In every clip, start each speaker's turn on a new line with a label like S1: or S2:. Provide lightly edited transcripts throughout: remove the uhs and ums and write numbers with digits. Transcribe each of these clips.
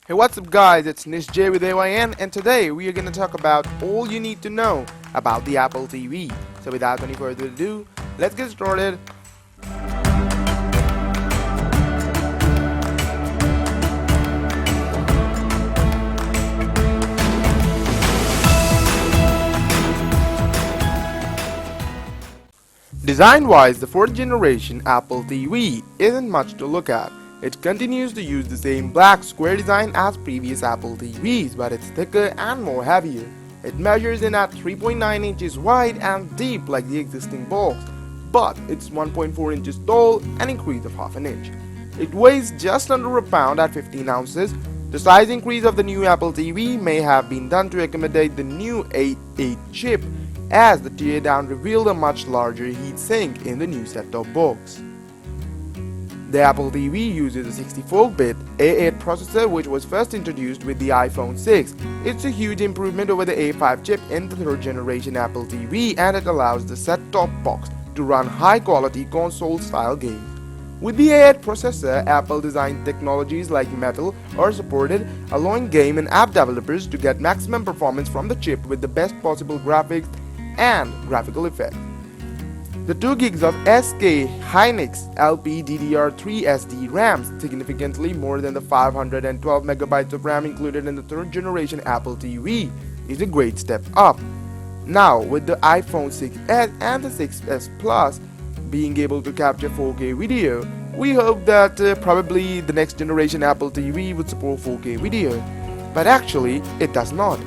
S1: Hey, what's up guys, it's nish.j with AYN, and today we are going to talk about all you need to know about the Apple TV. So without any further ado, let's get started. Design-wise, the 4th generation Apple TV isn't much to look at. It continues to use the same black square design as previous Apple TVs, but it's thicker and more heavier. It measures in at 3.9 inches wide and deep like the existing box, but it's 1.4 inches tall, an increase of half an inch. It weighs just under a pound at 15 ounces. The size increase of the new Apple TV may have been done to accommodate the new A8 chip, as the teardown revealed a much larger heatsink in the new set-top box. The Apple TV uses a 64-bit A8 processor which was first introduced with the iPhone 6. It's a huge improvement over the A5 chip in the 3rd generation Apple TV, and it allows the set-top box to run high-quality console-style games. With the A8 processor, Apple designed technologies like Metal are supported, allowing game and app developers to get maximum performance from the chip with the best possible graphics and graphical effects. The 2 gigs of SK Hynix LPDDR3 SD RAM, significantly more than the 512 megabytes of RAM included in the 3rd generation Apple TV, is a great step up. Now, with the iPhone 6s and the 6s Plus being able to capture 4K video, we hope that probably the next generation Apple TV would support 4K video. But actually, it does not.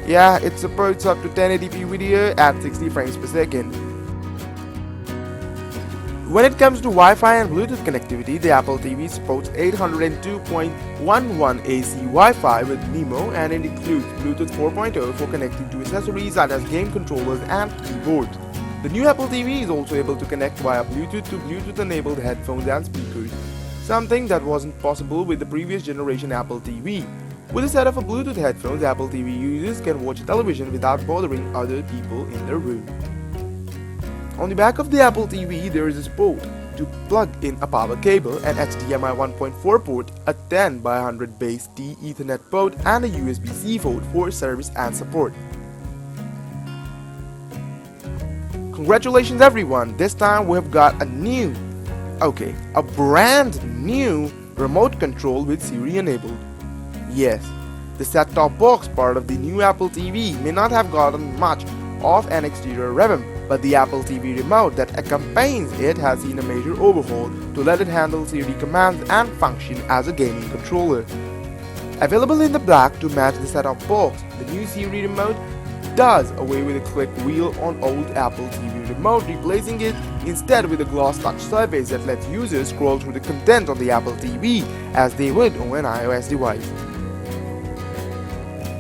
S1: Yeah, it supports up to 1080p video at 60 frames per second. When it comes to Wi-Fi and Bluetooth connectivity, the Apple TV supports 802.11 AC Wi-Fi with NeMo, and it includes Bluetooth 4.0 for connecting to accessories such as game controllers and keyboards. The new Apple TV is also able to connect via Bluetooth to Bluetooth-enabled headphones and speakers, something that wasn't possible with the previous generation Apple TV. With a set of Bluetooth headphones, Apple TV users can watch television without bothering other people in their room. On the back of the Apple TV, there is a port to plug in a power cable, an HDMI 1.4 port, a 10 by 100 base T Ethernet port, and a USB-C port for service and support. Congratulations everyone, this time we have got a brand new remote control with Siri enabled. Yes, the set-top box part of the new Apple TV may not have gotten much of an exterior revamp, but the Apple TV remote that accompanies it has seen a major overhaul to let it handle Siri commands and function as a gaming controller. Available in the black to match the set-top box, the new Siri remote does away with a click wheel on old Apple TV remote, replacing it instead with a gloss touch surface that lets users scroll through the content on the Apple TV as they would on an iOS device.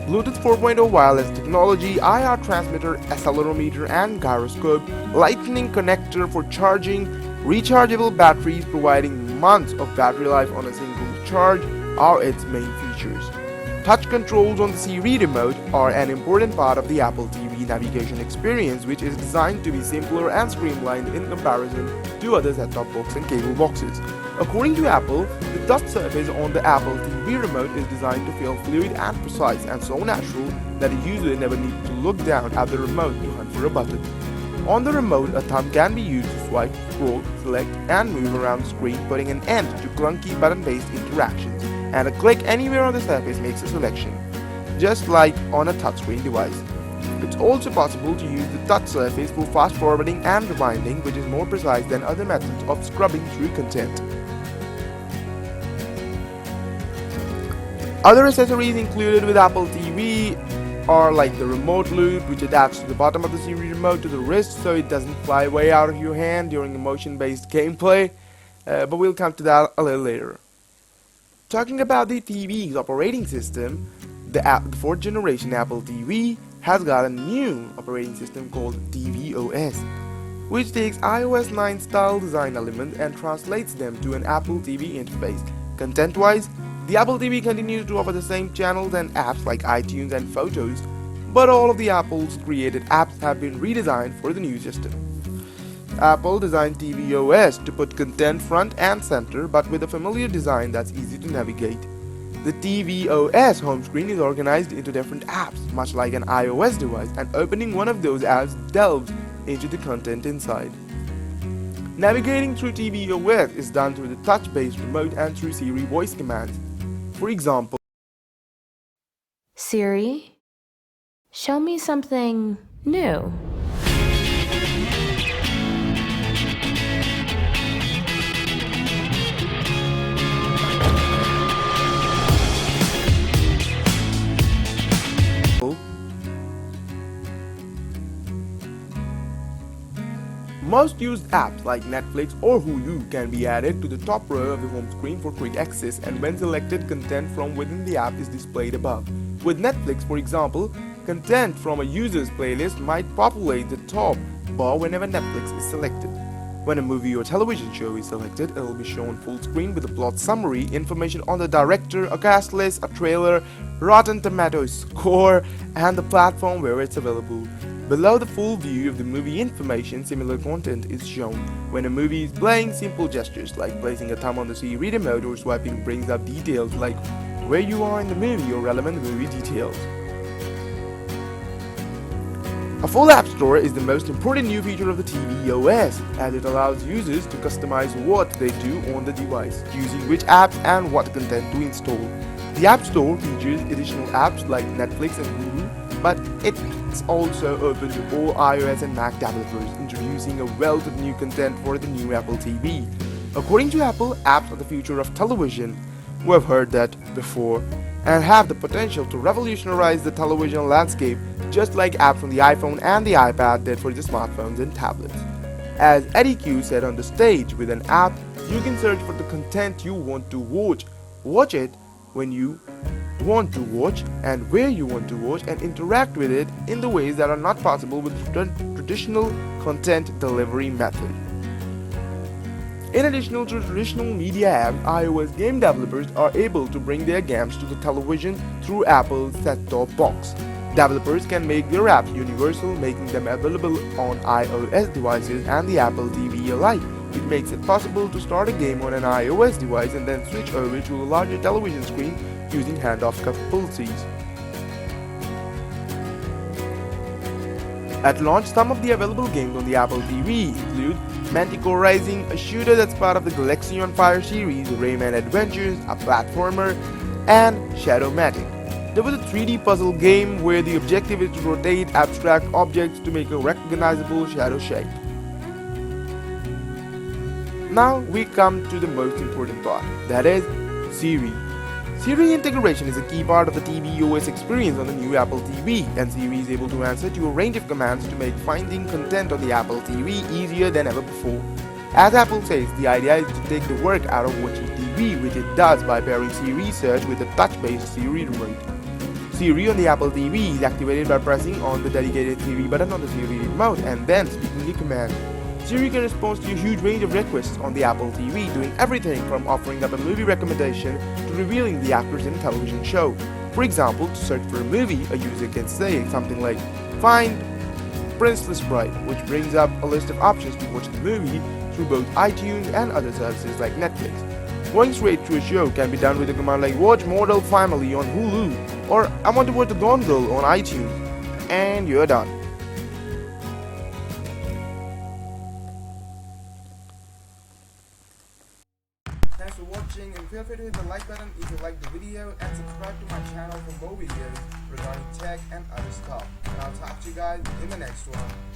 S1: Bluetooth 4.0 wireless technology, IR transmitter, accelerometer and gyroscope, lightning connector for charging, rechargeable batteries providing months of battery life on a single charge are its main features. Touch controls on the Siri remote are an important part of the Apple TV navigation experience, which is designed to be simpler and streamlined in comparison to other set-top box and cable boxes. According to Apple, the touch surface on the Apple TV remote is designed to feel fluid and precise and so natural that a user never needs to look down at the remote to hunt for a button. On the remote, a thumb can be used to swipe, scroll, select, and move around the screen, putting an end to clunky button-based interactions, and a click anywhere on the surface makes a selection, just like on a touchscreen device. It's also possible to use the touch surface for fast forwarding and rewinding, which is more precise than other methods of scrubbing through content. Other accessories included with Apple TV are like the remote loop, which attaches to the bottom of the Siri remote to the wrist so it doesn't fly way out of your hand during a motion-based gameplay, but we'll come to that a little later. Talking about the TV's operating system, the 4th generation Apple TV has got a new operating system called tvOS, which takes iOS 9 style design elements and translates them to an Apple TV interface. Content-wise, the Apple TV continues to offer the same channels and apps like iTunes and Photos, but all of the Apple's created apps have been redesigned for the new system. Apple designed tvOS to put content front and center, but with a familiar design that's easy to navigate. The tvOS home screen is organized into different apps, much like an iOS device, and opening one of those apps delves into the content inside. Navigating through tvOS is done through the touch-based remote and through Siri voice commands. For example,
S2: Siri, show me something new.
S1: most used apps like Netflix or Hulu can be added to the top row of the home screen for quick access, and when selected, content from within the app is displayed above. With Netflix, for example, content from a user's playlist might populate the top bar whenever Netflix is selected. When a movie or television show is selected, it will be shown full screen with a plot summary, information on the director, a cast list, a trailer, Rotten Tomatoes score, and the platform where it's available. Below the full view of the movie information, similar content is shown. When a movie is playing, simple gestures like placing a thumb on the Siri remote or swiping brings up details like where you are in the movie or relevant movie details. A full App Store is the most important new feature of the tvOS, as it allows users to customize what they do on the device, choosing which apps and what content to install. The App Store features additional apps like Netflix and Hulu, but it's also open to all iOS and Mac developers, introducing a wealth of new content for the new Apple TV. According to Apple, apps are the future of television. We have heard that before, and have the potential to revolutionize the television landscape, just like apps on the iPhone and the iPad did for the smartphones and tablets. As Eddie Q said on the stage, with an app, you can search for the content you want to watch it when you want to watch and where you want to watch, and interact with it in the ways that are not possible with the traditional content delivery method. In addition to traditional media apps, iOS game developers are able to bring their games to the television through Apple's set-top box. Developers can make their apps universal, making them available on iOS devices and the Apple TV alike. It makes it possible to start a game on an iOS device and then switch over to a larger television screen using handoff capabilities. At launch, some of the available games on the Apple TV include Manticore Rising, a shooter that's part of the Galaxy on Fire series, Rayman Adventures, a platformer, and Shadowmatic. There was a 3D puzzle game where the objective is to rotate abstract objects to make a recognizable shadow shape. Now we come to the most important part, that is Siri. Siri integration is a key part of the tvOS experience on the new Apple TV, and Siri is able to answer to a range of commands to make finding content on the Apple TV easier than ever before. As Apple says, the idea is to take the work out of watching TV, which it does by pairing Siri search with a touch-based Siri remote. Siri on the Apple TV is activated by pressing on the dedicated Siri button on the Siri remote and then speaking the command. Siri can respond to a huge range of requests on the Apple TV, doing everything from offering up a movie recommendation to revealing the actors in a television show. For example, to search for a movie, a user can say something like, "Find Princess Bride," which brings up a list of options to watch the movie through both iTunes and other services like Netflix. Going straight to a show can be done with a command like "Watch Model Family" on Hulu, or "I want to watch The Gone Girl" on iTunes, and you're done. Thanks for watching, and feel free to hit the like button if you liked the video, and subscribe to my channel for more videos regarding tech and other stuff. And I'll talk to you guys in the next one.